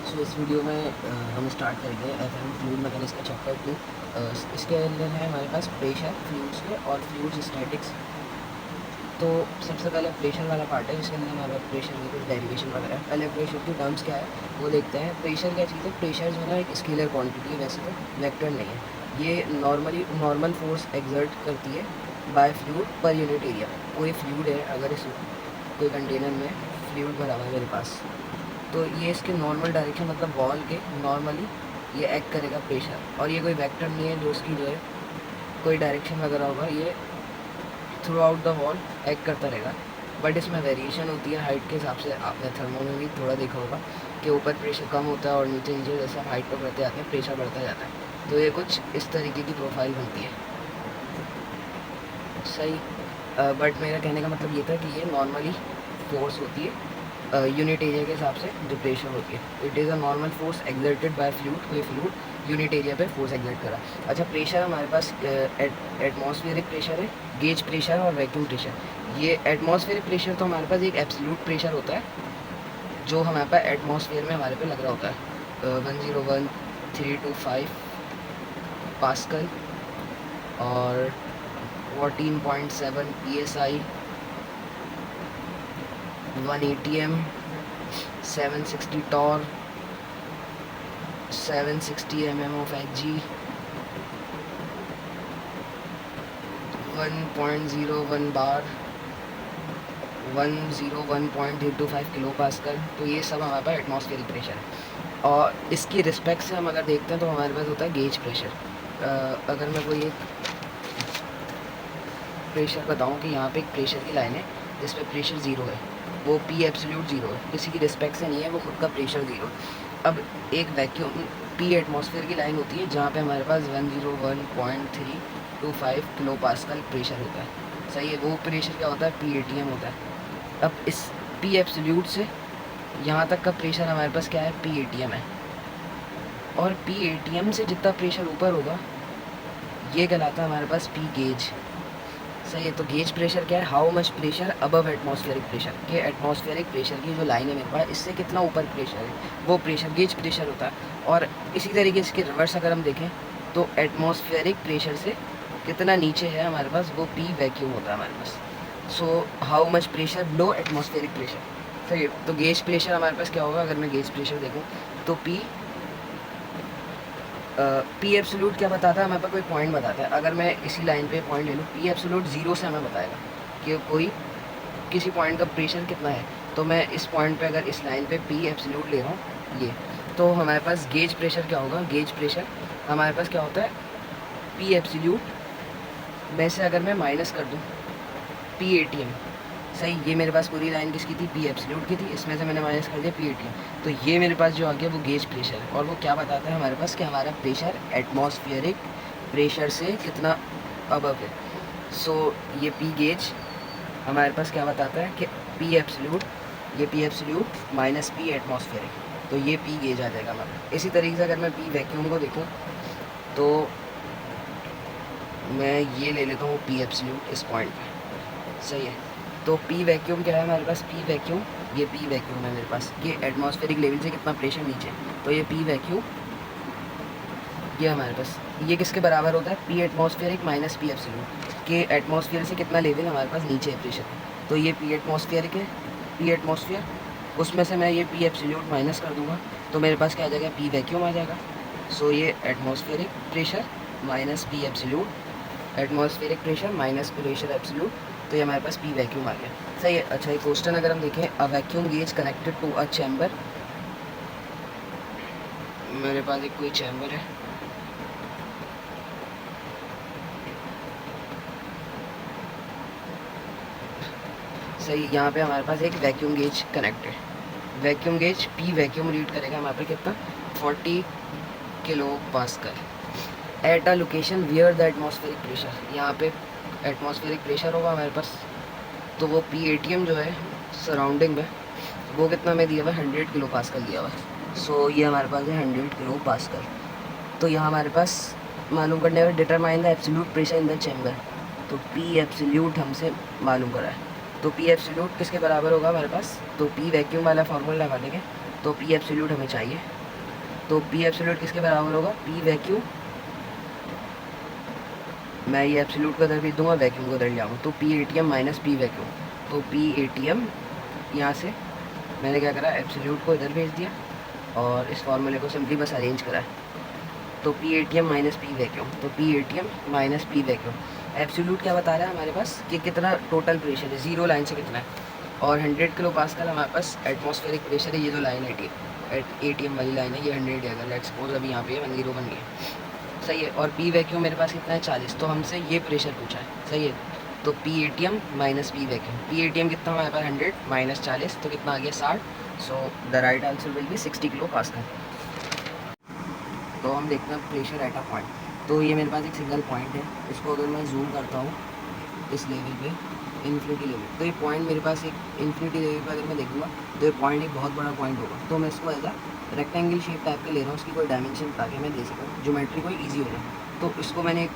सो इस वीडियो में हम स्टार्ट करेंगे एफएम फ्लूइड मैकेनिक्स का चैप्टर 2। इसके अंदर है हमारे पास प्रेशर फ्लूइड्स के और फ्लूइड्स स्टैटिक्स। तो सबसे पहले प्रेशर वाला पार्ट है जिसके अंदर हमारे पास प्रेशर की कुछ डेरिवेशन वगैरह है। पहले प्रेशर की टर्म्स क्या है वो देखते हैं। प्रेशर क्या चीज़ है? प्रेशर जो है ना एक स्केलर क्वांटिटी है, वैसे तो वेक्टर नहीं है। ये नॉर्मल फोर्स एग्जर्ट करती है by fluid per unit area. कोई फ्लूइड है, अगर इस कोई कंटेनर में फ्लूइड भरा हुआ है मेरे पास, तो ये इसके नॉर्मल डायरेक्शन मतलब वॉल के नॉर्मली ये एक्ट करेगा प्रेशर। और ये कोई वेक्टर नहीं है जो उसकी जो है कोई डायरेक्शन वगैरह होगा, ये through out the wall act करता रहेगा। बट इसमें वेरिएशन होती है हाइट के हिसाब से। आपने थर्मो में भी थोड़ा देखा होगा कि ऊपर प्रेशर कम होता है और नीचे नीचे जैसे हम हाइट पर बढ़ते जाते हैं प्रेशर बढ़ता जाता है। तो ये कुछ इस तरीके की प्रोफाइल बनती है। सही। बट मेरा कहने का मतलब ये था कि ये नॉर्मली फोर्स होती है यूनिट एरिया के हिसाब से जो प्रेशर होती है। It is a normal force exerted by fluid. कोई फ्लूइड यूनिट एरिया पे फोर्स एग्जर्ट करा। अच्छा, प्रेशर हमारे पास एटमॉस्फेरिक प्रेशर है, गेज प्रेशर और वैक्यूम प्रेशर। ये एटमॉस्फेरिक प्रेशर तो हमारे पास एक एब्सोल्यूट प्रेशर होता है जो हमारे पास एटमॉस्फेयर में हमारे पे लग रहा होता है 101325 पास्कल और 14.7 PSI, 1 ATM, 760 torr, 760 mm of Hg, 1.01 bar, 101.825 kilo pascal. तो ये सब हमारे पास एटमॉस्फेरिक प्रेशर है। और इसकी रिस्पेक्ट से हम अगर देखते हैं तो हमारे पास होता है गेज प्रेशर। अगर मैं कोई एक प्रेशर बताऊं कि यहाँ पे एक प्रेशर की लाइन है जिस पे प्रेशर ज़ीरो है, वो पी एब्सोल्यूट ज़ीरो है, किसी की रिस्पेक्ट से नहीं है, वो खुद का प्रेशर ज़ीरो। अब एक वैक्यूम पी एटमॉस्फेयर की लाइन होती है जहाँ पे हमारे पास 101.325 किलो पास्कल प्रेशर होता है। सही है। वो प्रेशर क्या होता है? PATM होता है। अब इस पी एब्सोल्यूट से यहाँ तक का प्रेशर हमारे पास क्या है? PATM है। और PATM से जितना प्रेशर ऊपर होगा ये कहलाता है हमारे पास पी गेज। सही है। तो गेज प्रेशर क्या है? How much pressure above atmospheric pressure. के एटमॉस्फेरिक प्रेशर की जो लाइन है मेरे पास, इससे कितना ऊपर प्रेशर है वो प्रेशर गेज प्रेशर होता है। और इसी तरीके से इसके रिवर्स अगर हम देखें तो एटमॉस्फेरिक प्रेशर से कितना नीचे है हमारे पास, वो पी वैक्यूम होता है हमारे पास। So how much pressure below atmospheric pressure. सही है। तो गेज प्रेशर हमारे पास क्या होगा? अगर मैं गेज प्रेशर देखूँ तो पी एब्सोल्यूट क्या बताता है हमें? पर कोई पॉइंट बताता है। अगर मैं इसी लाइन पे पॉइंट ले लूँ, पी एब्सोल्यूट ज़ीरो से हमें बताएगा कि कोई किसी पॉइंट का प्रेशर कितना है। तो मैं इस पॉइंट पे अगर इस लाइन पे पी एब्सोल्यूट ले रहा हूँ ये, तो हमारे पास गेज प्रेशर क्या होगा? गेज प्रेशर हमारे पास क्या होता है? पी एब्सोल्यूट में से अगर मैं माइनस कर दूँ PATM। सही। ये मेरे पास पूरी लाइन किसकी थी? पी एब्सोल्यूट की थी। इसमें से मैंने माइनस कर दिया PATM। तो ये मेरे पास जो आ गया वो गेज प्रेशर है। और वो क्या बताता है हमारे पास कि हमारा प्रेशर एटमॉस्फेरिक प्रेशर से कितना अबव है। सो ये पी गेज हमारे पास क्या बताता है कि पी एब्सोल्यूट, ये P absolute minus P atmospheric, तो ये पी गेज आ जाएगा हमारा। इसी तरीके से अगर मैं पी वैक्यूम को देखूँ तो मैं ये ले लेता हूँ पी एब्सोल्यूट इस पॉइंट पे। सही है। तो पी वैक्यूम क्या है हमारे पास? पी वैक्यूम, ये पी वैक्यूम है मेरे पास, ये एटमॉस्फेरिक लेवल से कितना प्रेशर नीचे, तो ये पी वैक्यूम ये हमारे पास ये किसके बराबर होता है? P atmospheric minus P absolute. के एटमॉस्फेयर से कितना लेवल हमारे पास नीचे है प्रेशर, तो ये पी एटमॉस्फेरिक है, पी एटमॉस्फेयर, उसमें से मैं ये पी एब्सोल्यूट माइनस कर दूंगा तो मेरे पास क्या आ जाएगा? पी वैक्यूम आ जाएगा। सो ये atmospheric pressure minus P absolute, atmospheric pressure minus pressure absolute, तो ये हमारे पास पी वैक्यूम आ गया। सही है। अच्छा, एक क्वेश्चन अगर हम देखें, a vacuum gauge connected to a chamber. मेरे पास एक कोई चैम्बर है, सही। यहाँ पे हमारे पास एक vacuum gauge connected, vacuum gauge P vacuum read करेगा हमारे पे कितना? 40 kilo pascal at a location wear the atmospheric pressure. यहाँ पे एटमॉस्फेरिक प्रेशर होगा हमारे पास, तो वो PATM जो है सराउंडिंग में वो कितना में दिया हुआ है? 100 किलो पास्कल दिया हुआ है। सो ये हमारे पास है 100 किलो पास्कल। तो यहाँ हमारे पास मालूम करने में determine the absolute pressure in the chamber, तो पी एब्सोल्यूट हमसे मालूम करा है। तो पी एब्सोल्यूट किसके बराबर होगा हमारे पास? तो पी वैक्यूम वाला फार्मूला लगा देंगे, तो पी एब्सोल्यूट हमें चाहिए तो पी एब्सोल्यूट किसके बराबर होगा, पी वैक्यूम, मैं ये एब्सोल्यूट को इधर भेज दूँगा, वैक्यूम को इधर ले आऊँगा, तो P A T M minus P vacuum. तो पी ए टी एम यहाँ से मैंने क्या करा, एब्सोल्यूट को इधर भेज दिया और इस फॉर्मूले को सिंपली बस अरेंज करा। तो P A T M minus P vacuum, तो P A T M minus P vacuum. Absolute क्या बता रहा है हमारे पास कि कितना टोटल प्रेशर है, जीरो लाइन से कितना है, और 100 किलो पास्कल हमारे पास एटमॉस्फेरिक प्रेशर है। ये जो लाइन है ए टी एम वाली लाइन है, ये 100 है, अगर लेट्स सपोज अभी यहाँ पे 10 बन गई, सही है। और पी वैक्यूम मेरे पास कितना है, 40, तो हमसे ये प्रेशर पूछा है, सही है। तो P A T M minus P vacuum, P A T M कितना हमारे पास 100 माइनस 40, तो कितना आ गया 60। So the right answer will be 60 kilo pascal. तो हम देखते हैं प्रेशर एट अ पॉइंट। तो ये मेरे पास एक सिंगल पॉइंट है, इसको अगर मैं जूम करता हूँ इस लेवल पे, इन्फिनिटी लेवल, तो ये पॉइंट मेरे पास एक इन्फिनिटी लेवल पे अगर मैं देखूँगा तो ये पॉइंट एक बहुत बड़ा पॉइंट होगा। तो मैं इसको as a rectangle shape type के ले रहा हूँ, उसकी कोई डायमेंशन ताकि मैं दे सकूँ, ज्योमेट्री कोई ईजी हो जाए। तो इसको मैंने एक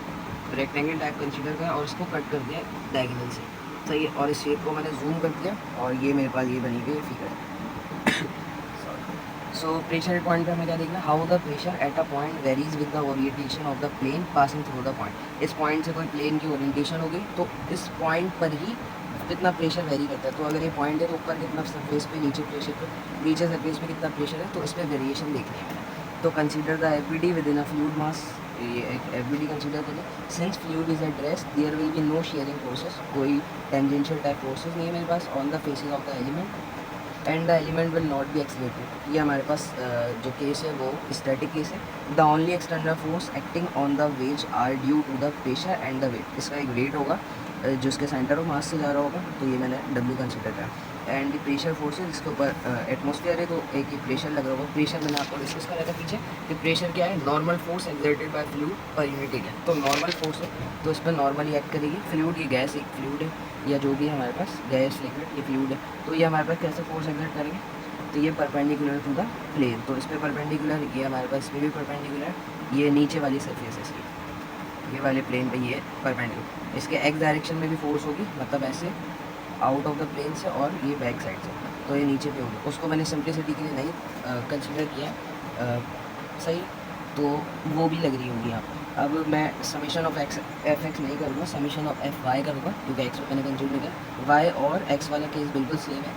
रेक्टेंगल टाइप कंसीडर किया और इसको कट कर दिया डायगोनल से, सही है। और इस शेप को मैंने जूम कर दिया और ये मेरे पास ये बनी हुई फिगर। सो प्रेशर पॉइंट पे हमें क्या देखना, how the pressure at a point varies with the orientation of the plane passing through the point. इस पॉइंट से कोई प्लेन की ओरिएंटेशन हो गई तो इस पॉइंट पर ही कितना प्रेशर वेरी करता है। तो अगर ये पॉइंट है तो ऊपर कितना सरफेस पे, नीचे प्रेशर पे, नीचे सरफेस पे कितना प्रेशर है, तो इस पर वेरिएशन देखनी है मैंने। तो consider the F B D within a fluid mass, ये एक एफ बी डी कंसिडर करें। Since fluid is at rest there will be no shearing forces, कोई टेंजेंशियल टाइप फोर्सेस नहीं है मेरे पास on the faces of the element and the element will not be accelerated. ये हमारे पास जो केस है वो स्टैटिक केस है। The only external force acting on the ways are due to the pressure and the weight. इसका एक wait होगा जो इसके सेंटर ऑफ मास से जा रहा होगा, तो ये मैंने डब्ल्यू कंसिडर किया। एंड प्रेशर फोर्स है जिसके ऊपर एटमॉस्फेयर है, तो एक ही प्रेशर लगा होगा। प्रेशर मैंने आपको डिस्कस करा था पीछे कि प्रेशर क्या है, normal force exerted by fluid per unit area. तो नॉर्मल फोर्स है तो इस पर नॉर्मली एक्ट करेगी फ्लूइड, ये गैस एक फ्लूइड है या जो भी है हमारे पास गैस लिक्विड ये फ्लूइड है, तो ये हमारे पास कैसे फोर्स एक्सर्ट करेंगे, तो ये परपेंडिकुलर टू द प्लेन, तो इस पर परपेंडिकुलर, ये हमारे पास इस पर भी परपेंडिकुलर, ये नीचे वाली सरफेस है इसकी, ये वाले प्लेन पे ये परपेंडिकुलर। इसके एक्स डायरेक्शन में भी फोर्स होगी, मतलब ऐसे आउट ऑफ द प्लेन से, और ये बैक साइड से, तो ये नीचे पे होगी। उसको मैंने सिंप्लिसिटी के लिए नहीं कंसिडर किया, सही, तो वो भी लग रही होगी यहाँ पर। अब मैं summation of x F x नहीं करूँगा, समीशन ऑफ एफ वाई करूँगा, क्योंकि एक्स मैंने कंसिडर किया, वाई और एक्स वाला केस बिल्कुल सेम है,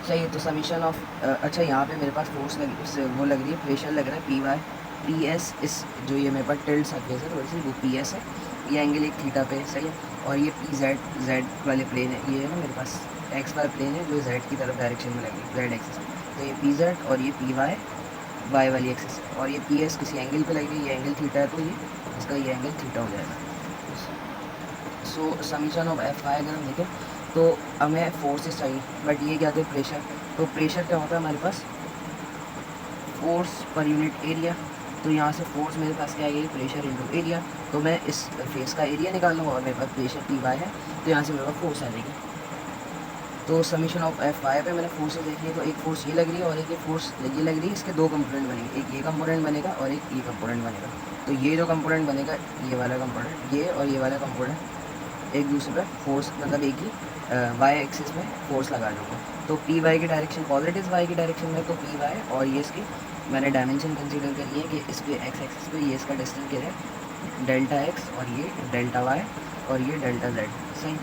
सही है। तो समीशन ऑफ अच्छा यहाँ पे मेरे पास फोर्स वो लग रही है, प्रेशर लग रहा है पी वाई, पी एस, इस जो ये मेरे पास टिल्ट सरफेस है थोड़ी सी, वो पी एस है, ये एंगल एक थीटा पे, सही है। और ये पी जेड, जेड वाले प्लेन है, ये है ना मेरे पास एक्स वाला प्लेन है जो जेड की तरफ डायरेक्शन में लगी, जेड एक्सिस, तो ये पी जेड, और ये पी वाई, वाई वाली एक्सिस, और ये पी एस किसी एंगल पे लगी, ये एंगल थीटा है, तो ये इसका ये एंगल थीटा हो जाएगा। सो समीशन ऑफ एफ वाई अगर हम देखें तो हमें फोर्सेस चाहिए, बट ये क्या होता है प्रेशर। तो प्रेशर क्या होता है हमारे पास, फोर्स पर यूनिट एरिया। तो यहाँ से फोर्स मेरे पास क्या है, प्रेशर इंटू एरिया, तो मैं इस फेस का एरिया निकाल लूँगा और मेरे पास प्रेशर पी वाई है, तो यहाँ से मेरे पास फोर्स आ जाएगी। तो समीशन ऑफ एफ वाई पे मैंने फोर्सेस देखी है, तो एक फोर्स ये लग रही है और एक ये फोर्स ये लग रही है, इसके दो कंपोनेंट बनेंगे, एक ये कंपोनेंट बनेगा और एक ये कंपोनेंट बनेगा। तो ये जो कंपोनेंट बनेगा, ये वाला कंपोनेंट, ये और ये वाला कंपोनेंट एक दूसरे पर फोर्स, मतलब एक ही वाई एक्सिस में फोर्स लगा लूँगा। तो पी वाई की डायरेक्शन पॉजिटिव वाई की डायरेक्शन में, तो पी वाई, और ये इसकी मैंने डायमेंशन कंसीडर करी है कि इस पर एक्स एक्सिस पे ये इसका डिस्टेंस क्या है, डेल्टा एक्स, और ये डेल्टा वाई, और ये डेल्टा जेड, सही।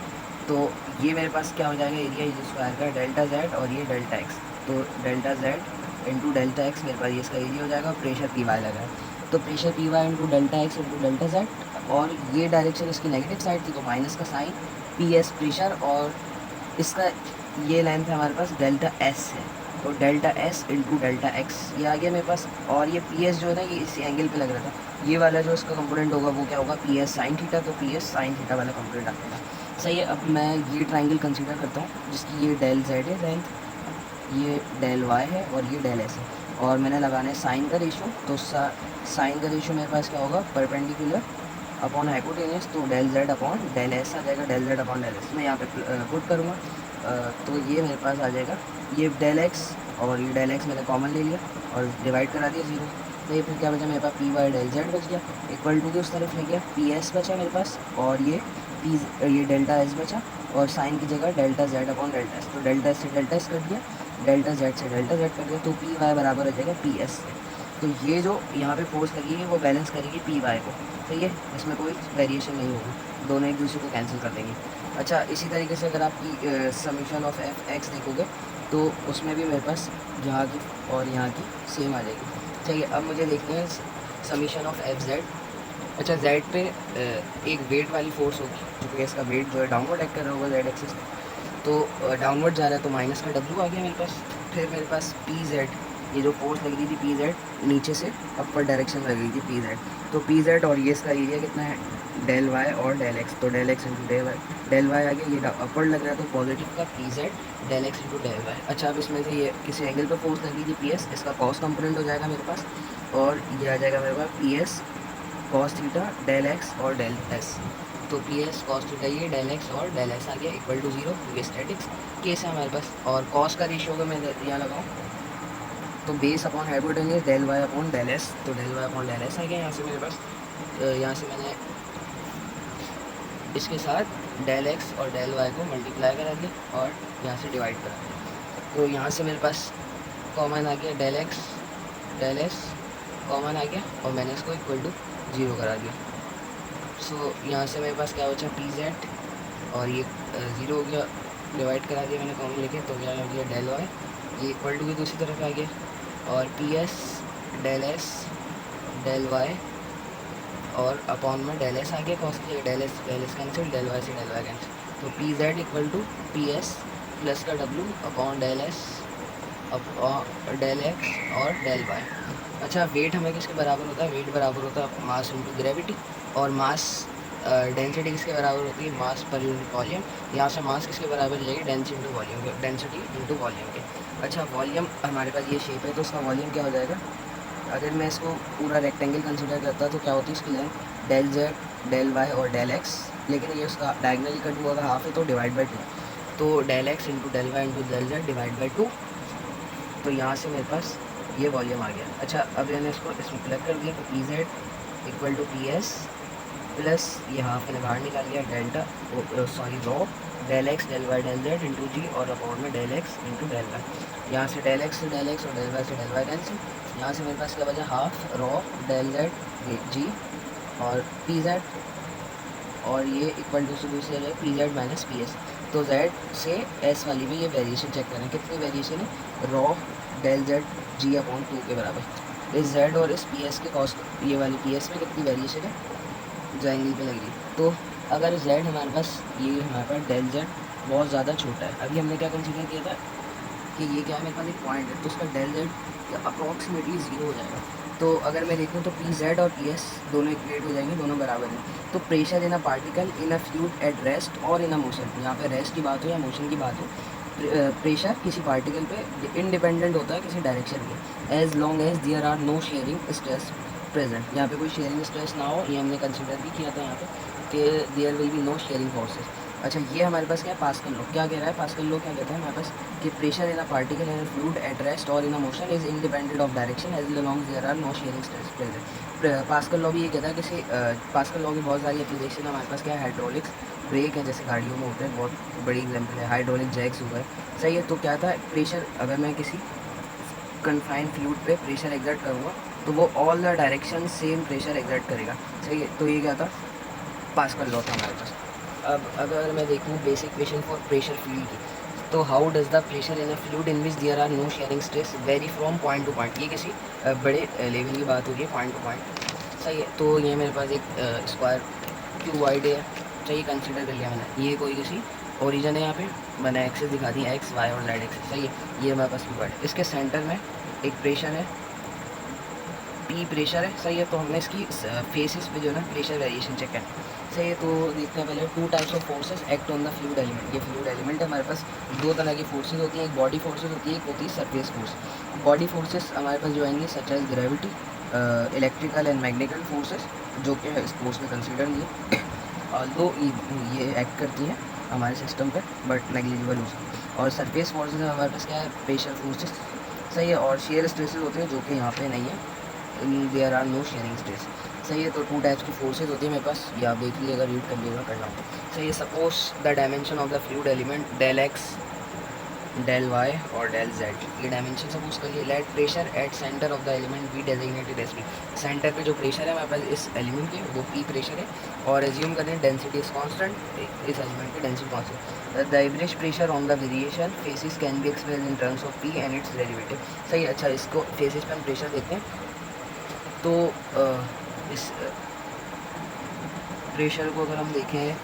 तो ये मेरे पास क्या हो जाएगा, एरिया इज स्क्वायर का डेल्टा जेड और ये डेल्टा एक्स, तो delta Z into delta x मेरे पास ये इसका एरिया हो जाएगा, और प्रेशर पी वाई लगा है, तो pressure P Y into delta X into delta Z, और ये डायरेक्शन इसकी नेगेटिव साइड थी तो माइनस का साइन, पी एस प्रेशर, और इसका ये लेंथ है हमारे पास डेल्टा एस है, तो delta S into delta x ये आ गया मेरे पास। और ये पी एस जो है ना, ये इसी एंगल पे लग रहा था, ये वाला जो इसका कंपोनेंट होगा वो क्या होगा, पी एस साइन थीटा, तो पी एस साइन थीटा वाला कंपोनेंट आ जाएगा, सही है। अब मैं ये ट्राइंगल कंसीडर करता हूँ जिसकी ये डेल जेड है लेंथ, ये डेल वाई है और ये डेल एस है, और मैंने लगाना है साइन का रेशो, तो साइन का रेशो मेरे पास क्या होगा, परपेंडिकुलर अपॉन हाइपोटेनियस, तो del Z upon del S आ जाएगा, del Z upon del S मैं यहाँ पे पुट करूँगा, तो ये मेरे पास आ जाएगा, ये डेल एक्स और ये डेल एक्स मैंने कॉमन ले लिया और डिवाइड करा दिया जीरो, तो ये फिर क्या बचा मेरे पास, पी वाई डेल जेड बच गया, इक्वल टू के उस तरफ ले गया, पी एस बचा मेरे पास, और ये डेल्टा एस बचा, और साइन की जगह delta Z upon delta S, तो डेल्टा एस से डेल्टा एस कट दिया, डेल्टा जेड से डेल्टा जेड कट दिया, तो पी वाई बराबर हो जाएगा पी एस से। तो ये जो यहाँ पे फोर्स लगी है वो बैलेंस करेगी पी वाई को, सही है, इसमें कोई वेरिएशन नहीं होगी, दोनों एक दूसरे को कैंसिल कर देंगे। अच्छा, इसी तरीके से अगर आपकी समीशन ऑफ एफ एक्स देखोगे तो उसमें भी मेरे पास यहाँ की और यहाँ की सेम आ जाएगी। चलिए अब मुझे देखते हैं समीशन ऑफ एफ जेड। अच्छा, जेड पे एक वेट वाली फोर्स होगी, क्योंकि इसका वेट जो है डाउनवर्ड एक्ट कर रहा होगा जेड एक्सिस, तो डाउनवर्ड जा रहा है तो माइनस का डब्ल्यू आ गया मेरे पास। फिर मेरे पास पी जेड, ये जो फोर्स लग रही थी पी जेड नीचे से अपर डायरेक्शन में लग रही थी पी जेड, तो पी जेड और ये इसका एरिया कितना है डेल वाई और डेल एक्स, तो del X into del Y आ गया, ये अपर लग रहा है तो पॉजिटिव का P Z del X into del Y. अच्छा, अब इसमें से ये किसी एंगल पर फोर्स लगी थी पी एस, इसका कॉस कंपोनेंट हो जाएगा मेरे पास, और ये आ जाएगा मेरे पास P S cos theta del X और डेल एस, तो पी एस कॉस थीटा ये डेल एक्स और डेल एस आ गया इक्वल टू 0, ये स्टैटिक्स केस है हमारे पास। और कॉस का रेशियो अगर मैं यहाँ लगाऊँ तो base upon hypotenuse del Y upon del S, तो del Y upon del S आ गया यहाँ से मेरे पास। यहाँ से मैंने इसके साथ डेल एक्स और डेल वाई को मल्टीप्लाई करा दिया और यहाँ से डिवाइड करा दिया, तो यहाँ से मेरे पास कॉमन आ गया del X del S common आ गया और मैंने इसको इक्वल टू 0 करा दिया। सो यहाँ से मेरे पास क्या बचा पी जेड और ये 0 हो गया, डिवाइड करा दिया मैंने कॉमन लेके, तो क्या हो गया डेल वाई, ये इक्वल टू की दूसरी तरफ आ गया, और P S del S del Y और अपॉन में डेल एस आ गया, कॉस की del S cancel, del Y से डेल वाई कैंसिल, तो P Z equal to P S plus का W upon del S del X और del Y. अच्छा, वेट हमें किसके बराबर होता है, वेट बराबर होता है मास इंटू ग्रेविटी, और मास डेंसिटी किसके बराबर होती है मास पर यूनिट वॉल्यूम, यहाँ से मास किसके बराबर जाएगी density into volume, density into volume के। अच्छा, वॉल्यूम हमारे पास ये शेप है तो उसका वॉल्यूम क्या हो जाएगा, अगर मैं इसको पूरा रेक्टेंगल कंसिडर करता तो क्या होती है इसकी length del Z del Y और डेल एक्स, लेकिन ये उसका डायगनली कट हुआ अगर हाफ है तो डिवाइड बाई 2, तो del X into del Y into del Z divide by 2, तो यहाँ से मेरे पास ये वॉल्यूम आ गया। अच्छा, अब मैंने इसको इसमें प्लग कर दिया तो P Z equal to P S plus ये हाफ मैंने बाहर निकाल लिया delta sorry rho del X del Y del Z into G और अपॉन में del X into del Y, यहाँ से डेल एक्स और डेल वाई से डेल वाई कैंसिल, यहाँ से मेरे पास क्या बचा half rho del Z G और पी जेड, और ये इक्वल टू से दूसरी जगह P Z minus P S, तो जेड से एस वाली में ये वेरिएशन चेक करें कितनी वेरिएशन है रॉ डेल जेड जी अपॉन 2 के बराबर, इस जेड और इस पी एस के कॉस्ट ये वाली पी एस में कितनी वेरिएशन है जो एंगल पे लग रही है, तो अगर जेड हमारे पास ये हमारे पास डेल जेड बहुत ज़्यादा छोटा है, अभी हमने क्या कंसिडर किया था कि ये क्या है मेरे पास एक पॉइंट है तो उसका डेल जेड अप्रॉक्सीमेटली 0 हो जाएगा, तो अगर मैं देखूँ तो पी जेड और पी एस दोनों इक्वेट हो जाएंगे, दोनों बराबर हैं, तो pressure in a particle in a fluid at rest और इन अ मोशन, यहाँ पे रेस्ट की बात हो या मोशन की बात हो, प्रेशर किसी पार्टिकल पे इंडिपेंडेंट होता है किसी डायरेक्शन के, as long as there are no shearing stress present, यहाँ पे कोई शेयरिंग स्ट्रेस ना हो, ये हमने कंसिडर भी किया था यहाँ पे कि there will be no shearing forces. अच्छा, ये हमारे पास क्या है पास्कल लॉ, क्या कह रहा है पास्कल लॉ, क्या कहता है हमारे पास कि pressure in a particle in a fluid at rest और in a motion is independent of direction as long there are no shearing stress present. Pascal law भी ये कहता है कि पास्कल लॉ की बहुत सारी एप्लीकेशन हमारे पास क्या है, हाइड्रोलिक्स ब्रेक है जैसे गाड़ियों में होते हैं, बहुत बड़ी एग्जाम्पल है, हाइड्रोलिक जैक्स हुआ है, सही है, तो क्या था प्रेशर अगर मैं किसी कन्फाइंड फ्लूइड पे प्रेशर एग्जर्ट करूँगा तो वो all the direction same pressure exert करेगा, सही है, तो ये क्या था पास्कल लॉ था हमारे पास। अब अगर मैं देखूँ basic equation for pressure field की, तो how does the pressure in a fluid in which there are no shearing stress vary from point to point, ये किसी बड़े लेवल की बात हो रही है पॉइंट टू पॉइंट, सही है, तो ये मेरे पास एक स्क्वायर क्यू वाइड है, चाहिए कंसिडर कर लिया मैंने, ये कोई किसी ओरिजन है, यहाँ पे मैंने एक्सेस दिखा दी एक्स वाई और जेड एक्सेस, सही है, ये हमारे पास क्यू वाइड है, इसके सेंटर में एक प्रेशर है पी प्रेशर है, सही है, तो हमने इसकी फेसेस पे जो है ना प्रेशर वेरिएशन चेक करना, सही है, तो देखते हैं पहले two types of forces act on the fluid element, ये फ्लूइड एलिमेंट है हमारे पास, दो तरह की फोर्सेस होती हैं, एक बॉडी फोर्सेस होती है, एक होती है सरफेस फोर्स। बॉडी फोर्सेस हमारे पास जो आएंगी such as gravity electrical and magnetical forces जो कि इस कोर्स में कंसिडर नहीं है, दो ये एक्ट करती हैं हमारे सिस्टम पर बट नेग्लिजिबल हो सकती है, और सरफेस फोर्सेस हमारे पास क्या है प्रेशर फोर्सेस, सही है, और शेयर स्ट्रेसेस होते हैं जो कि यहाँ पे नहीं है, there are no shearing stress, सही है, तो टू टाइप्स की फोर्सेज होती है मेरे पास, ये आप देख लीजिए अगर रीड कर लीजिएगा करना हो, सही है, suppose the dimension of the fluid element del X del Y और डेल जेड, ये डायमेंशन सपोज करिए। Let pressure at centre of the element be designated as P, centre पे जो प्रेशर है हमारे पास इस एलिमेंट के वो पी प्रेशर है, और एज्यूम करें डेंसिटी इज कांस्टेंट, इस एलिमेंट की density constant. The average pressure on the variation faces can be expressed in terms of P and it's derivative. सही, अच्छा इसको फेसिस पे हम प्रेशर देखते हैं, तो इस प्रेशर को अगर हम देखें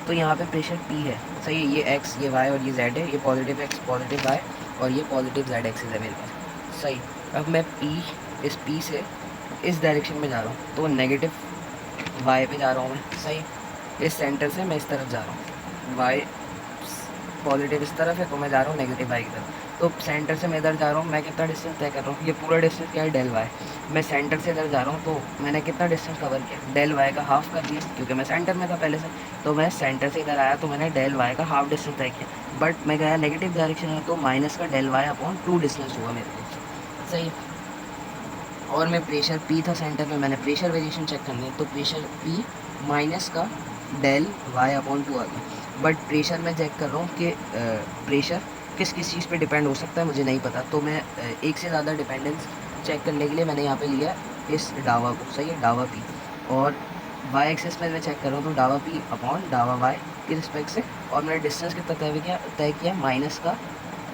तो यहाँ पे प्रेशर P है। सही है, ये X, ये Y और ये Z है, ये पॉजिटिव X पॉजिटिव Y और ये पॉजिटिव Z एक्सिस है मेरे पास। सही, अब मैं इस P से इस डायरेक्शन में जा रहा हूँ, तो नेगेटिव Y पे जा रहा हूँ मैं। सही, इस सेंटर से मैं इस तरफ जा रहा हूँ, Y पॉजिटिव इस तरफ है तो मैं जा रहा हूँ नेगेटिव Y की तरफ। तो सेंटर से मैं इधर जा रहा हूँ, मैं कितना डिस्टेंस तय कर रहा हूँ, ये पूरा डिस्टेंस क्या है, डेल वाई। मैं सेंटर से इधर जा रहा हूँ तो मैंने कितना डिस्टेंस कवर किया, डेल वाई का हाफ कर दिया, क्योंकि मैं सेंटर में था पहले से। तो मैं सेंटर से इधर आया तो मैंने डेल वाई का हाफ डिस्टेंस तय किया, बट मैं गया नेगेटिव डायरेक्शन में, तो माइनस का डेल वाई अपॉन 2 डिस्टेंस हुआ मेरे को। सही, और मैं प्रेशर P था सेंटर में, मैंने प्रेशर वेरिएशन चेक करनी है, तो प्रेशर P माइनस का डेल वाई अपॉन 2 आ गया। बट प्रेशर मैं चेक कर रहा हूँ कि प्रेशर किस किस चीज़ पे डिपेंड हो सकता है मुझे नहीं पता, तो मैं एक से ज़्यादा डिपेंडेंस चेक करने के लिए मैंने यहाँ पे लिया इस डावा को। सही है, डावा P, और वाई एक्सेस में मैं चेक कर रहा हूँ तो डावा P अपॉन डावा वाई के रिस्पेक्ट से, और मैंने डिस्टेंस कितना तय किया माइनस का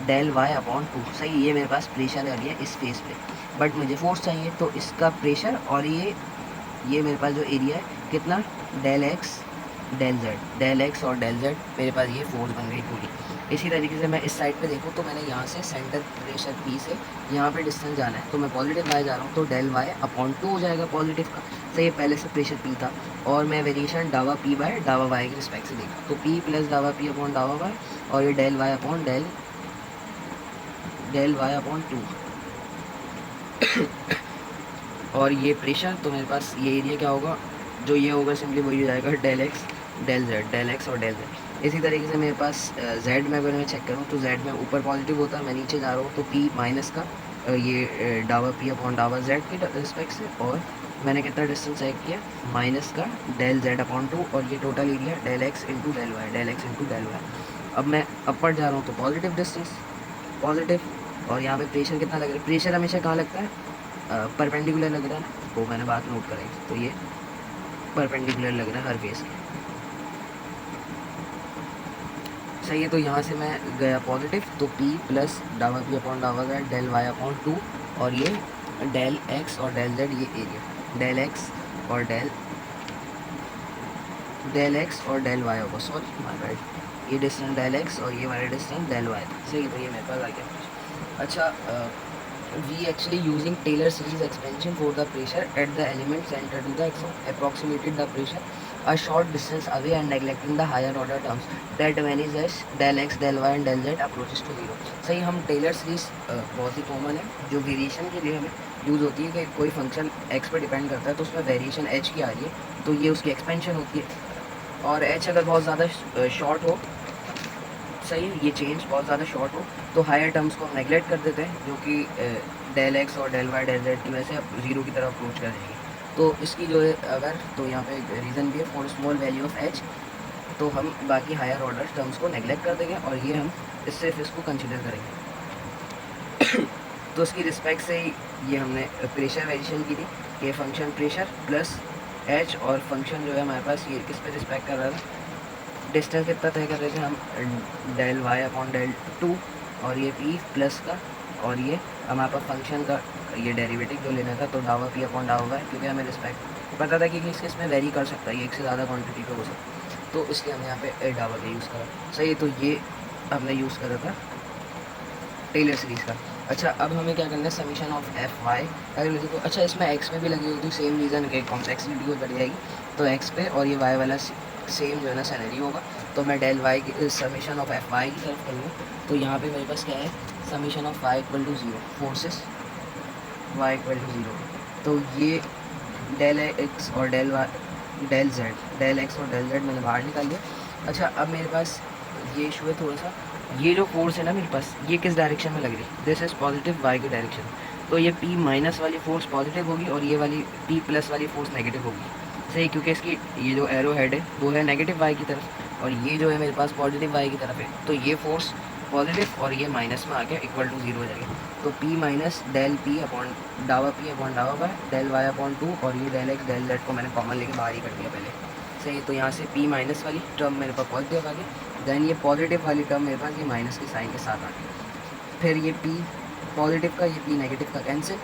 डेल वाई अपॉन 2। सही, ये मेरे पास प्रेशर आ गया इस फेस पे, बट मुझे फोर्स चाहिए, तो इसका प्रेशर और ये मेरे पास जो एरिया है कितना, del X del Z, del X और डेल जेड, मेरे पास ये फोर्स बन गई पूरी। इसी तरीके से मैं इस साइड पे देखूँ तो मैंने यहाँ से सेंटर प्रेशर P से यहाँ पे डिस्टेंस जाना है, तो मैं पॉजिटिव वाई जा रहा हूँ, तो डेल वाई अपॉन 2 हो जाएगा पॉजिटिव का। सही, पहले से प्रेशर P था, और मैं वेरिएशन डावा P बाय डावा वाई के रिस्पेक्ट से देखा, तो P प्लस डावा P अपॉन डावा वाई, और ये del Y upon del Y upon 2 और ये प्रेशर, तो मेरे पास ये एरिया क्या होगा, जो ये होगा सिंपली वही हो जाएगा del X del Z, del X और डेल जेड। इसी तरीके से मेरे पास जेड में अगर मैं चेक करूँ तो जेड में ऊपर पॉजिटिव होता है, मैं नीचे जा रहा हूँ तो P माइनस का ये डावा P अपॉन डावा जेड के रिस्पेक्ट से, और मैंने कितना डिस्टेंस चेक किया, माइनस का डेल जेड अपॉन 2, और ये total area del X into del Y, del X into del Y. अब मैं अपर जा रहा हूँ तो पॉजिटिव डिस्टेंस पॉजिटिव, और यहाँ पे प्रेशर कितना लग रहा है, प्रेशर हमेशा कहाँ लगता है, परपेंडिकुलर लग रहा है ना, वो मैंने बात नोट कराई, तो ये परपेंडिकुलर लग रहा है हर फेस के। सही है, तो यहाँ से मैं गया पॉजिटिव, तो P प्लस डावा P अपॉन डावा गया डेल वाई अपॉन 2, और ये डेल एक्स और डेल जेड, ये एरिया डेल एक्स और डेल एक्स और डेल वाई होगा, सॉरी माय बैड, ये डिस्टेंस डेल एक्स और ये वाला डिस्टेंस डेल वाई। सही है, तो ये मेरे पास आ गया। अच्छा, we actually using Taylor series expansion for the pressure at the element center to the approximated the pressure a short distance away and neglecting the higher order terms that varies as del x del y and del z approaches to zero। सही, हम Taylor series बहुत ही common है, जो variation के लिए हमें use होती है कि कोई फंक्शन x पर डिपेंड करता है तो उसमें वेरिएशन h की आ रही है, तो ये उसकी एक्सपेंशन होती है, और h अगर बहुत ज़्यादा शॉर्ट हो, सही है, ये चेंज बहुत ज़्यादा शॉर्ट हो तो हायर टर्म्स को हम नेगलेक्ट कर देते हैं, जो कि डेल एक्स और डेल वाई डेल जेड की वजह से अब जीरो की तरफ अप्रोच कर जाएंगे। तो इसकी जो है अगर, तो यहाँ पे रीज़न भी है for small value of H, तो हम बाकी हायर ऑर्डर टर्म्स को नेगलेक्ट कर देंगे, और ये हम सिर्फ इसको कंसिडर करेंगे। तो इसकी रिस्पेक्ट से ये हमने प्रेशर वेरिएशन की थी, ये फंक्शन प्रेशर प्लस एच, और फंक्शन जो है हमारे पास ये किस पे रिस्पेक्ट कर रहा था, डिस्टेंस कितना तय कर रहे थे हम, डेल वाई अपॉन डेल 2, और ये P प्लस का, और ये हमारे पास फंक्शन का ये डेरिवेटिव जो लेना था, तो डावा P अपॉन डावा वाई, क्योंकि हमें रिस्पेक्ट पता था कि इसमें वेरी कर सकता है, ये एक से ज़्यादा क्वांटिटी पे हो सकता है, तो इसलिए हमने यहाँ पे डावा का यूज़ करा। सही, तो ये हमने यूज़ करा था टेलर सीरीज़ का। अच्छा, अब हमें क्या करना है, समीशन ऑफ एफ वाई अगर लिखो तो, अच्छा इसमें एक्स पे भी लगी होती सेम रीज़न के कॉम्प्लेक्सिटी बढ़ जाएगी, तो एक्स पे और ये वाई वाला सेम जो है ना सैलरी होगा, तो मैं डेल वाई की समीशन ऑफ एफ वाई की तरफ करूँगा, तो यहाँ पे मेरे पास क्या है, summation of Y equal to 0, forces Y equal to 0, तो ये डेल एक्स और del Y del Z, del X और डेल जेड मैंने बाहर निकाल दिया। अच्छा, अब मेरे पास ये इशू है थोड़ा सा, ये जो फोर्स है ना मेरे पास, ये किस डायरेक्शन में लग रही है, दिस इज़ पॉजिटिव वाई की डायरेक्शन, तो ये P माइनस वाली फोर्स पॉजिटिव होगी और ये वाली P प्लस वाली फोर्स नेगेटिव होगी। सही, क्योंकि इसकी ये जो एरो हेड है वो है नेगेटिव वाई की तरफ, और ये जो है मेरे पास पॉजिटिव वाई की तरफ है, तो ये फोर्स पॉजिटिव और ये माइनस में आ गया इक्वल टू 0 हो जाएगा। तो P minus del P upon डावा पी अपॉन डावा वाई डेल वाई अपॉन 2 और ये डेल एक्स डेल जेड को मैंने कॉमन लेके बाहर ही कर दिया पहले। सही, तो यहाँ से पी माइनस वाली टर्म मेरे पास पॉजिटिव आ गई, देन ये पॉजिटिव वाली टर्म मेरे पास ये माइनस के साइन के साथ आ गई। फिर ये पी पॉजिटिव का ये पी नेगेटिव का कैंसिल,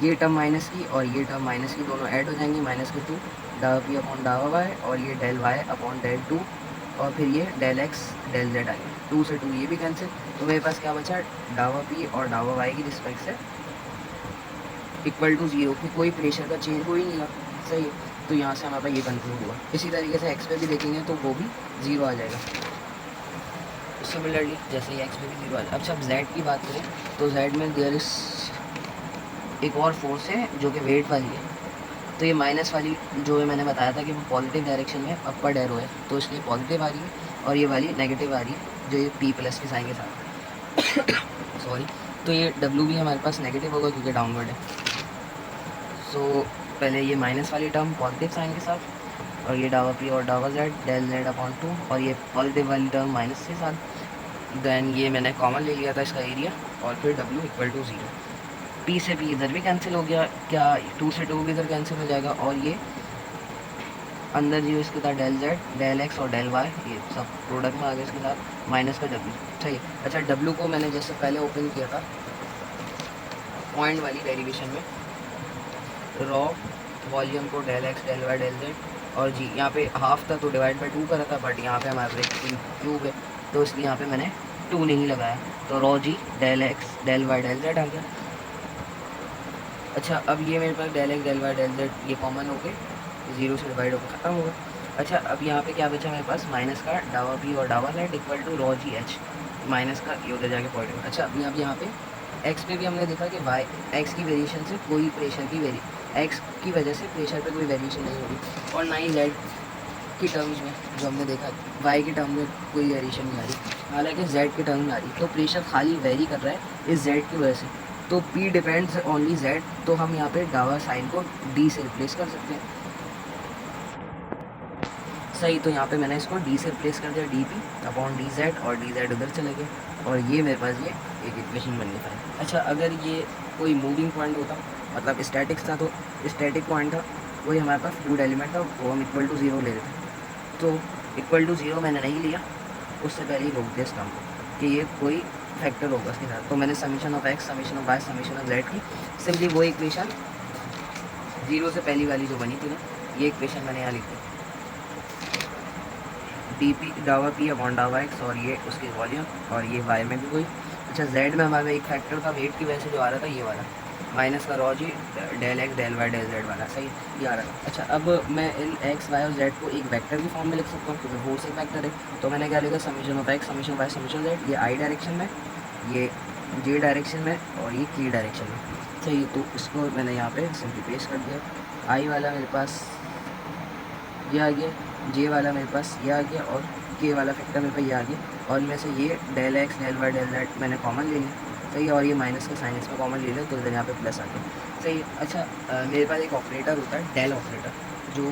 ये टर्म माइनस की और ये टर्म माइनस की दोनों ऐड हो जाएंगी, माइनस के 2 डावा पी अपॉन डावा वाई और ये डेल वाई अपॉन डेल 2 और फिर ये डेल एक्स डेल जेड आ गया, 2 से 2 ये भी कैंसिल। तो मेरे पास क्या बचा, डावा पी और डावा वाई की रिस्पेक्ट से इक्वल टू 0 की कोई प्रेशर का चेंज हो ही नहीं रहा। सही है, तो यहाँ से हमारे पास ये कंक्लूड हुआ। इसी तरीके से एक्स पे भी देखेंगे तो वो भी 0 आ जाएगा। सिमिलरली जैसे ही एक्स पे भी 0 आ जाएगा। अब जब जेड की बात करें तो जेड में देयर इज एक और फोर्स है जो कि वेट वाली है। तो ये माइनस वाली जो है मैंने बताया था कि वो पॉजिटिव डायरेक्शन में अपर एरो है, तो इसलिए पॉजिटिव आ रही है और ये वाली नेगेटिव आ रही है जो ये पी प्लस के साइन के साथ सॉरी। तो ये डब्ल्यू भी हमारे पास नेगेटिव होगा क्योंकि डाउनवर्ड है। सो पहले ये माइनस वाली टर्म पॉजिटिव साइन के साथ और ये डावा पी और डावा जेड डेल जेड अपॉन 2 और ये पॉजिटिव वाली टर्म माइनस के साथ। देन ये मैंने कॉमन ले लिया था इसका एरिया और फिर डब्ल्यू इक्वल टू 0। पी से पी इधर भी कैंसिल हो गया, क्या 2 से 2 भी इधर कैंसिल हो जाएगा और ये अंदर जो इसके साथ डेल जेड डेल एक्स और डेल वाई ये सब प्रोडक्ट में आ गया इसके साथ माइनस का डब्ल्यू। सही। अच्छा, डब्ल्यू को मैंने जैसे पहले ओपन किया था पॉइंट वाली डेरिवेशन में, रॉ वॉल्यूम को del X del Y del Z और जी यहाँ पे हाफ था तो डिवाइड बाई 2 करा था, बट यहाँ पे हमारे पास क्यूब है तो इसलिए यहाँ पे मैंने 2 नहीं लगाया, तो rho G del X del Y del Z आ गया। अच्छा, अब ये मेरे पास del X del Y del Z ये कॉमन हो गए, 0 से डिवाइड होकर ख़त्म होगा। अच्छा, अब यहाँ पे क्या बचा मेरे पास, माइनस का डावा पी और डावा Z equal to rho G H, minus का ये उधर जाके पॉइंट। अच्छा, अब यहाँ पे एक्स पे भी हमने देखा कि वाई एक्स की वेरिएशन से कोई प्रेशर की एक्स की वजह से प्रेशर पे कोई वेरिएशन नहीं होगी और ना ही जेड की टर्म्स में जो हमने देखा वाई के टर्म में कोई वेरिएशन नहीं आ रही, हालांकि जेड के टर्म में आ रही। तो प्रेशर खाली वेरी कर रहा है इस जेड की वजह से, तो P डिपेंड्स ओनली जेड, तो हम यहाँ पे डावा साइन को D से रिप्लेस कर सकते हैं। सही, तो यहाँ पे मैंने इसको D से रिप्लेस कर दिया, D P upon D Z और डी जेड उधर चले गए और ये मेरे पास ये एक इक्वेशन बन गई। अच्छा, अगर ये कोई मूविंग पॉइंट होता, मतलब स्टैटिक्स था, तो स्टैटिक पॉइंट था वही हमारे पास फ्लूइड एलिमेंट था, वो हम इक्वल टू 0 ले रहे थे। तो इक्वल टू 0 मैंने नहीं लिया, उससे पहले ही रोक दिया इस काम को कि ये कोई फैक्टर होगा इसके साथ। तो मैंने summation of X summation of Y summation of Z की सिंपली वो इक्वेशन 0 से पहली वाली जो बनी थी ना, ये इक्वेशन मैंने यहाँ लिख दी, डी पी डावा पी अपॉन डावा एक्स और ये उसकी वॉल्यूम और ये वाई में भी कोई। अच्छा, जेड में हमारे एक फैक्टर था वेट की वजह से जो आ रहा था ये वाला माइनस का rho G del X del Y del Z वाला, सही ये आ रहा था। अच्छा, अब मैं इन एक्स वाई और जेड को एक वेक्टर की फॉर्म में लिख सकता हूँ क्योंकि फोर्स एक वेक्टर है। तो मैंने क्या लिखा, summation of X summation Y summation Z, ये आई डायरेक्शन में, ये जे डायरेक्शन में और ये की डायरेक्शन में। सही, तो इसको मैंने यहाँ पे सिंपली पेस्ट कर दिया। आई वाला मेरे पास ये आ गया, जे वाला मेरे पास ये आ गया और के वाला फैक्टर मेरे पास ये आ गया और इनमें से ये del X del Y del Z मैंने कॉमन ले लिया। सही, और ये माइनस का साइन इसमें कॉमन ले लिया तो इधर यहाँ पे प्लस आ गया। सही। अच्छा, मेरे पास एक ऑपरेटर होता है डेल ऑपरेटर, जो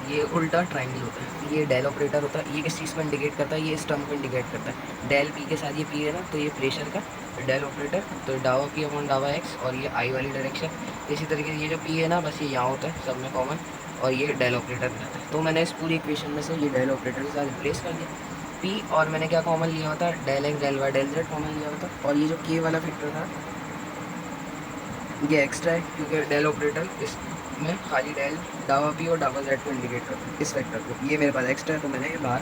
ये उल्टा ट्रायंगल होता है, ये डेल ऑपरेटर होता है। ये किस चीज़ को इंडिकेट करता है, ये इस टर्म को इंडिकेट करता है। डेल पी के साथ ये पी है ना, तो ये प्रेशर का डेल ऑपरेटर, तो डावा पी अपॉन डावा एक्स और ये आई वाली डायरेक्शन। इसी तरीके से ये जो पी है ना, बस ये यहाँ होता है सब में कॉमन और ये डेल ऑपरेटर रहता है। तो मैंने इस पूरी इक्वेशन में से ये डेल ऑपरेटर के साथ रिप्लेस कर दिया पी, और मैंने क्या कॉमन लिया होता, del X del Y del Z common लिया होता, और ये जो के वाला फैक्टर था ये एक्स्ट्रा है क्योंकि डेल ऑपरेटर इसमें खाली डेल डावा पी और डावा जेड को इंडिकेट करता है, इस फैक्टर को। ये मेरे पास एक्स्ट्रा है तो मैंने ये बाहर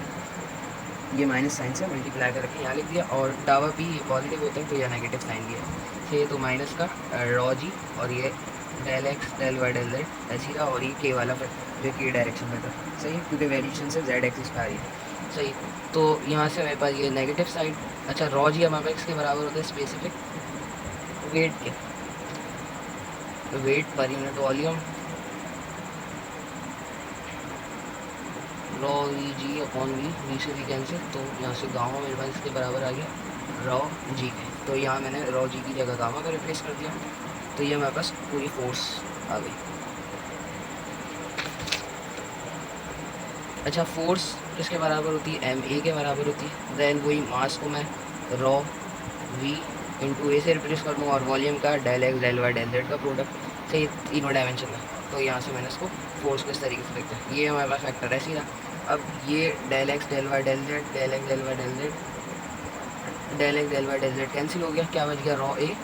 ये माइनस साइन से मल्टीप्लाई करके यहाँ लिख दिया, और डावा पी ये पॉजिटिव होता है तो यह नेगेटिव साइन दिया है। ये तो माइनस का रॉ जी और ये del X del Y del Z ऐसी रहा, और ये के वाला जो के डायरेक्शन में था। सही, क्योंकि वेरिएशन से जेड एक्सिस पे आ रही है। सही, तो यहाँ से मेरे पास ये नेगेटिव साइड। अच्छा, रॉ जी हमारे पास के बराबर होता है स्पेसिफिक वेट के, weight per unit volume, rho V G upon V से वी कैंसिल, तो यहाँ से गामा मेरे पास इसके बराबर आ गया रॉ जी के। तो यहाँ मैंने रॉ जी की जगह गामा का रिप्लेस कर दिया, तो ये मेरे पास पूरी फोर्स आ गई। अच्छा, फोर्स किसके बराबर होती है, एम ए के बराबर होती है। देन वही मास को मैं रॉ वी इंटू ए से रिप्लेस कर दूँ, और वॉल्यूम का del X del Y del Z का प्रोडक्ट से तीनों डायमेंशन है। तो यहाँ से मैंने इसको फोर्स को इस तरीके से लिखते हैं। ये हमारे पास फैक्टर है सीधा। अब ये del X del Y del Z, del X del Y del Z, del X del Y del Z cancel हो गया, क्या बच गया, रॉ ए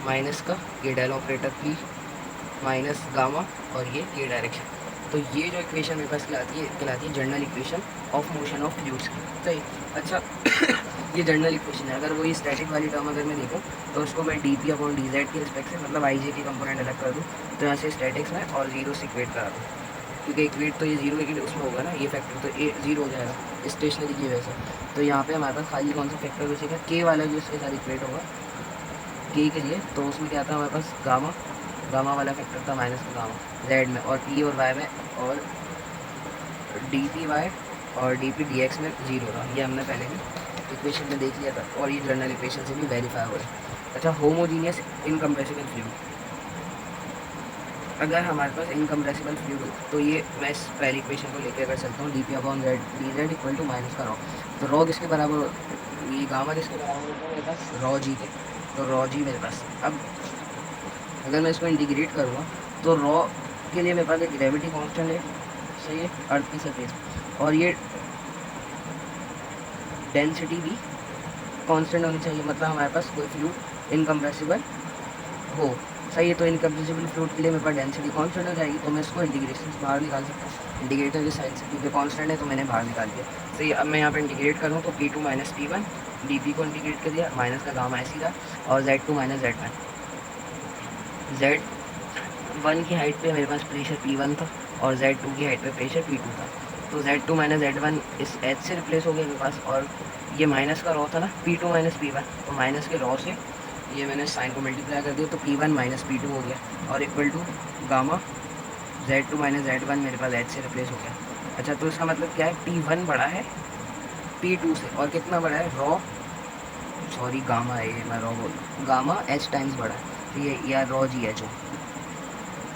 माइनस का ये del operator P minus gamma, और ये डायरेक्शन। तो ये जो इक्वेशन मेरे पास कहलाती है general equation of motion of fluids की। सही। अच्छा ये जनरल इक्वेशन है। अगर वही स्टैटिक वाली टर्म अगर मैं देखूँ तो उसको मैं D P upon D Z के रिस्पेक्ट से, मतलब आई जे के कंपोनेंट अलग कर दूँ, तो यहाँ से स्टैटिक्स में और जीरो से इक्वेट करा दूँ, क्योंकि इक्वेट तो ये जीरो लेकिन उसमें होगा ना ये फैक्टर, तो ए जीरो हो जाएगा स्टेशनरी की वजह से। तो यहाँ पे हमारे पास खाली कौन सा फैक्टर बचेगा, के वाला जो इसके साथ इक्वेट होगा के के लिए। तो उसमें क्या था हमारे पास, गामा वाला फैक्टर था माइनस का गामा जेड में, और पी और वाई में, और डी पी वाई और डी पी डी एक्स में जीरो था। ये हमने पहले भी इक्वेशन में देख लिया था, और ये जनरल इक्वेशन से भी वेरीफाई हो रहा है। अच्छा, होमोजीनियस इनकम्प्रेसिबल फ्लूइड, अगर हमारे पास इनकम्प्रेसिबल फ्लूइड हो तो ये मैं इस पहली इक्वेशन को लेकर कर सकता हूँ, D P upon Z D Z equal to minus का रॉ। तो रॉ किसके बराबर, ये गामा किसके बराबर होता है मेरे पास, रॉ जी के। तो रॉ जी मेरे पास, अब अगर मैं इसको इंटीग्रेट करूँगा तो रॉ के लिए मेरे पास एक ग्रेविटी कांस्टेंट है, सही है, अर्थ की सरफेस, और ये डेंसिटी भी कांस्टेंट होनी चाहिए, मतलब हमारे पास कोई फ्लूइड इनकम्प्रेसिबल हो, सही है। तो इनकम्प्रेसिबल फ्लूइड के लिए मेरे पास डेंसिटी कांस्टेंट हो जाएगी, तो मैं इसको इंटीग्रेशन से बाहर निकाल सकता हूँ, इंटीग्रेटर की साइड से, क्योंकि कांस्टेंट है तो मैंने बाहर निकाल दिया। सही है। अब मैं यहाँ पे इंटीग्रेट करूँ तो P two minus P one, D P को इंटीग्रेट कर दिया, माइनस का गामा ऐसी था, और Z two minus Z one, Z one की हाइट पे मेरे पास प्रेशर P1 था, और Z2 की हाइट पे प्रेशर P2 था। तो Z2 माइनस Z1 इस H से रिप्लेस हो गया मेरे पास, और ये माइनस का रॉ था ना, P2 माइनस P1, तो माइनस के रॉ से ये मैंने साइन को मल्टीप्लाई कर दिया, तो P1 माइनस P2 हो गया, और equal to gamma Z2 minus Z1 मेरे पास H से रिप्लेस हो गया। अच्छा, तो इसका मतलब क्या है, P1 बड़ा है P2 से, और कितना बड़ा है, रॉ, सॉरी गामा है ये, मैं रॉ बोल रहा हूँ, गामा H टाइम्स बड़ा है, तो ये या रॉ जी एच हो।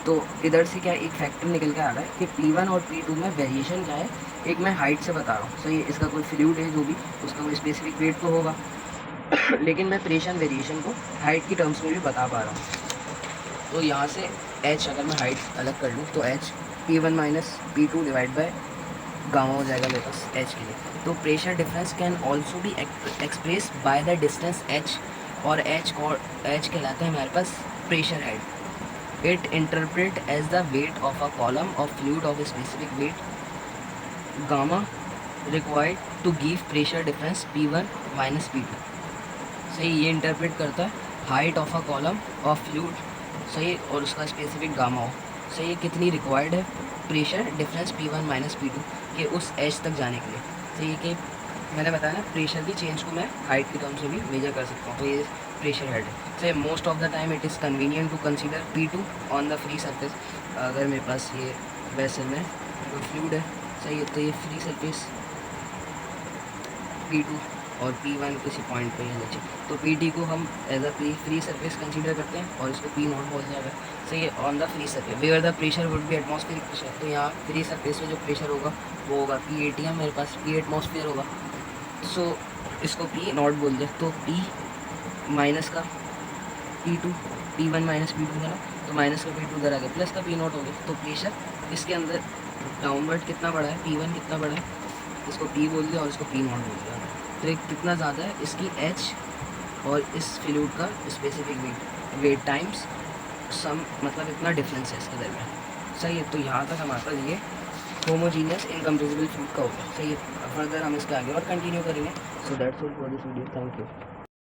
तो इधर से क्या एक फैक्टर निकल के आ रहा है कि P1 और P2 में वेरिएशन क्या है, एक मैं हाइट से बता रहा हूँ, सही है। इसका कोई फ्लूइड है जो भी, उसका कोई स्पेसिफिक वेट तो होगा लेकिन मैं प्रेशर वेरिएशन को हाइट की टर्म्स में भी बता पा रहा हूँ। तो यहाँ से H अगर मैं हाइट अलग कर लूँ तो H P1 minus P2 divide by gamma हो जाएगा मेरे पास H के लिए। तो pressure difference can also be express by the distance H, और H कहलाता है हमारे पास pressure head. It interpret as the weight of a column of fluid of a specific weight gamma required to give pressure difference P1 minus P2। सही, ये interpret करता है height of a column of fluid, सही, और उसका specific gamma हो, सही, कितनी रिक्वायर्ड है pressure difference P1 minus P2 के उस एच तक जाने के लिए। सही है कि मैंने बताया ना प्रेशर की चेंज को मैं हाइट की टर्म से भी मेजर कर सकता हूँ। तो ये प्रेशर हेड है। से most of the time it is convenient to consider P2 on the free surface. अगर मेरे पास ये वेसल में कोई फ्लूइड है, सही है, तो ये फ्री सरफेस P2 और P1 किसी पॉइंट पे यहाँ नीचे, तो PT को हम as a free surface consider करते हैं, और इसको P नॉट बोल जाएगा, सही है, on the free surface where the pressure would be atmospheric pressure. तो यहाँ फ्री सरफेस में जो प्रेशर होगा वो होगा P80, मेरे पास P एटमॉस्फेयर होगा, सो इसको P नॉट बोल दिया। तो P माइनस का P2, P1 माइनस P2 है ना, तो माइनस का P2 उधर आ गया, प्लस का P नॉट हो गया। तो प्रेशर इसके अंदर डाउनवर्ड कितना बड़ा है, P1 कितना बड़ा है, इसको P बोल दिया और इसको P नॉट बोल दिया। तो एक कितना ज़्यादा है इसकी H और इस फ्लूइड का स्पेसिफिक वेट टाइम्स सम, मतलब इतना डिफरेंस है इसके दरमियान, सही है। तो यहाँ तक हमारे पास ये होमोजीनियस इनकम्प्रेसिबल फ्लूइड का होगा, सही है। फर्दर हम इसके आगे और कंटिन्यू करेंगे। So that's all for this video, thank you.